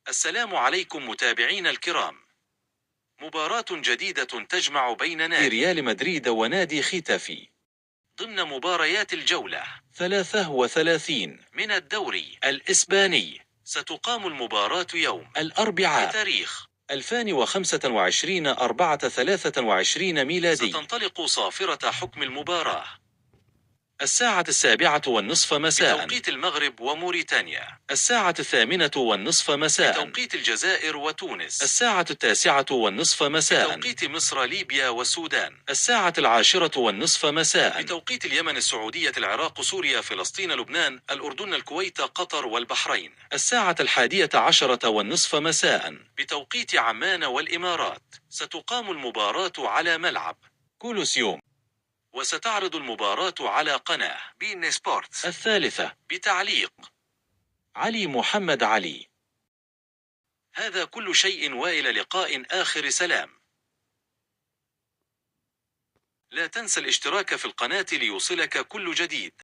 السلام عليكم متابعينا الكرام. مباراة جديدة تجمع بين نادي ريال مدريد ونادي ختافي ضمن مباريات الجولة 33 من الدوري الإسباني. ستقام المباراة يوم الأربعاء بتاريخ 2025 4/23 ميلادي. ستنطلق صافرة حكم المباراة الساعة 7:30 مساء بتوقيت المغرب وموريتانيا، الساعة 8:30 مساء بتوقيت الجزائر وتونس، الساعة 9:30 مساء بتوقيت مصر ليبيا والسودان، الساعة 10:30 مساء بتوقيت اليمن السعودية العراق سوريا فلسطين لبنان الأردن الكويت قطر والبحرين، الساعة 11:30 مساء بتوقيت عمان والإمارات. ستقام المباراة على ملعب كولوسيوم، وستعرض المباراة على قناة بين سبورتس الثالثة بتعليق علي محمد علي. هذا كل شيء وإلى لقاء آخر. سلام. لا تنسى الاشتراك في القناة ليوصلك كل جديد.